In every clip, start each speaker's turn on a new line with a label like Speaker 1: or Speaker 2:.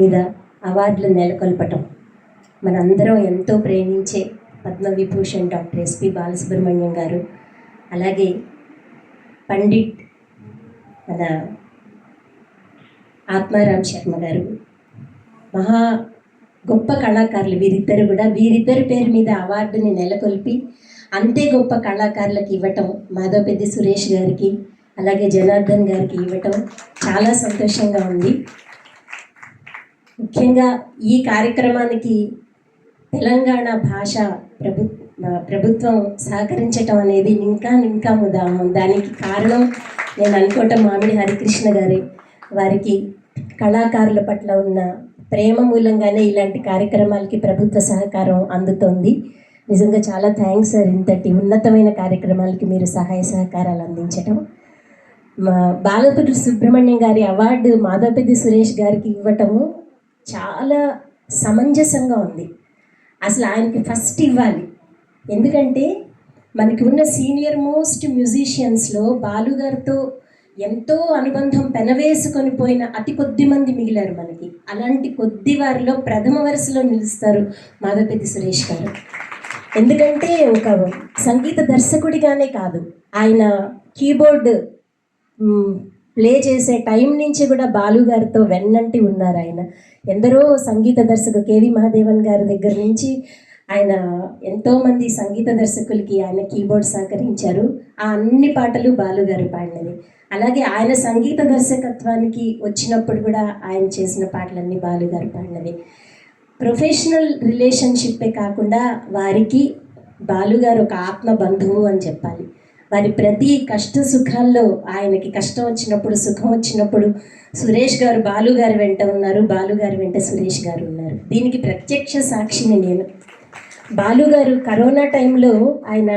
Speaker 1: మీద అవార్డులు నెలకొల్పటం మనందరం ఎంతో ప్రేమించే పద్మవిభూషణ్ డాక్టర్ ఎస్పి బాలసుబ్రహ్మణ్యం గారు, అలాగే పండిట్ మన ఆత్మారాం శర్మ గారు, మహా గొప్ప కళాకారులు వీరిద్దరి పేరు మీద అవార్డుని నెలకొల్పి అంతే గొప్ప కళాకారులకు ఇవ్వటం, మాధవపెద్ది సురేష్ గారికి అలాగే జనార్దన్ గారికి ఇవ్వటం చాలా సంతోషంగా ఉంది. ముఖ్యంగా ఈ కార్యక్రమానికి తెలంగాణ భాష ప్రభుత్వం సహకరించటం అనేది ఇంకా దానికి కారణం నేను అనుకోవటం మామిడి హరికృష్ణ గారి వారికి కళాకారుల పట్ల ఉన్న ప్రేమ మూలంగానే ఇలాంటి కార్యక్రమాలకి ప్రభుత్వ సహకారం అందుతోంది. నిజంగా చాలా థ్యాంక్స్ సార్, ఇంతటి ఉన్నతమైన కార్యక్రమాలకి మీరు సహాయ సహకారాలు అందించటం. బాలపురి సుబ్రహ్మణ్యం గారి అవార్డు మాధవపెద్ది సురేష్ గారికి ఇవ్వటము చాలా సమంజసంగా ఉంది. అసలు ఆయనకి ఫస్ట్ ఇవ్వాలి, ఎందుకంటే మనకి ఉన్న సీనియర్ మోస్ట్ మ్యూజిషియన్స్లో బాలుగారితో ఎంతో అనుబంధం పెనవేసుకొని పోయిన అతి కొద్ది మంది మిగిలారు మనకి. అలాంటి కొద్ది వారిలో ప్రథమ వరుసలో నిలుస్తారు మాధవపెద్ది సురేష్ గారు. ఎందుకంటే ఒక సంగీత దర్శకుడిగానే కాదు, ఆయన కీబోర్డ్ ప్లే చేసే టైం నుంచి కూడా బాలుగారితో వెన్నంటి ఉన్నారు. ఆయన ఎందరో సంగీత దర్శకులు కేవి మహాదేవన్ గారి దగ్గర నుంచి ఆయన ఎంతోమంది సంగీత దర్శకులకి ఆయన కీబోర్డ్ సహకరించారు. ఆ అన్ని పాటలు బాలుగారు పాడినవి. అలాగే ఆయన సంగీత దర్శకత్వానికి వచ్చినప్పుడు కూడా ఆయన చేసిన పాటలన్నీ బాలుగారు పాడినవి. ప్రొఫెషనల్ రిలేషన్షిప్పే కాకుండా వారికి బాలుగారు ఒక ఆత్మ బంధువు అని చెప్పాలి. వారి ప్రతి కష్ట సుఖాల్లో ఆయనకి కష్టం వచ్చినప్పుడు, సుఖం వచ్చినప్పుడు సురేష్ గారు బాలుగారి వెంట ఉన్నారు, బాలుగారి వెంట సురేష్ గారు ఉన్నారు. దీనికి ప్రత్యక్ష సాక్షిని నేను. బాలుగారు కరోనా టైంలో ఆయన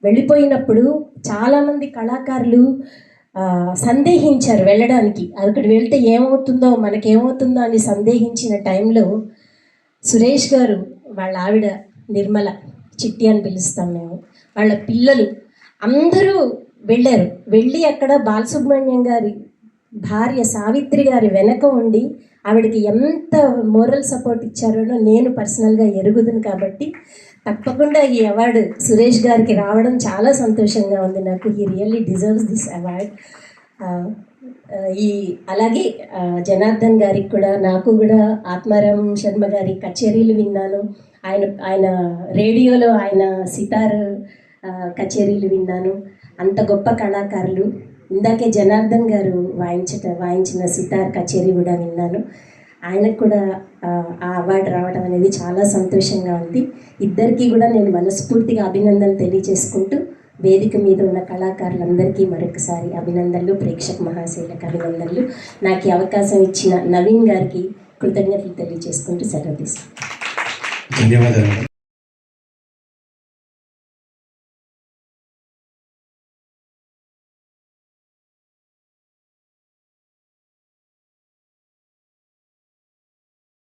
Speaker 1: వెళ్ళిపోయినప్పుడు చాలామంది కళాకారులు సందేహించారు వెళ్ళడానికి. అక్కడికి వెళ్తే ఏమవుతుందో మనకేమవుతుందో అని సందేహించిన టైంలో సురేష్ గారు, వాళ్ళ ఆవిడ నిర్మల, చిట్టి అని పిలుస్తాం మేము, వాళ్ళ పిల్లలు అందరూ వెళ్ళారు. వెళ్ళి అక్కడ బాలసుబ్రహ్మణ్యం గారి భార్య సావిత్రి గారి వెనక ఉండి ఆవిడకి ఎంత మోరల్ సపోర్ట్ ఇచ్చారో నేను పర్సనల్గా ఎరుగుదును. కాబట్టి తప్పకుండా ఈ అవార్డు సురేష్ గారికి రావడం చాలా సంతోషంగా ఉంది నాకు. He really deserves this award. అలాగే జనార్దన్ గారికి కూడా, నాకు కూడా ఆత్మారాం శర్మ గారి కచేరీలు విన్నాను. ఆయన రేడియోలో ఆయన సితార్ కచేరీలు విన్నాను. అంత గొప్ప కళాకారులు. ఇందాకే జనార్దన్ గారు వాయించిన సితార్ కచేరీ కూడా విన్నాను. ఆయనకు కూడా ఆ అవార్డు రావడం అనేది చాలా సంతోషంగా ఉంది. ఇద్దరికీ కూడా నేను మనస్ఫూర్తిగా అభినందనలు తెలియజేసుకుంటూ వేదిక మీద ఉన్న కళాకారులందరికీ మరొకసారి అభినందనలు, ప్రేక్షక మహాశైలకు అభినందనలు. నాకు ఈ అవకాశం ఇచ్చిన నవీన్ గారికి కృతజ్ఞతలు తెలియజేసుకుంటూ సెలవు తీసుకుంటాను.
Speaker 2: ధన్యవాదాలు.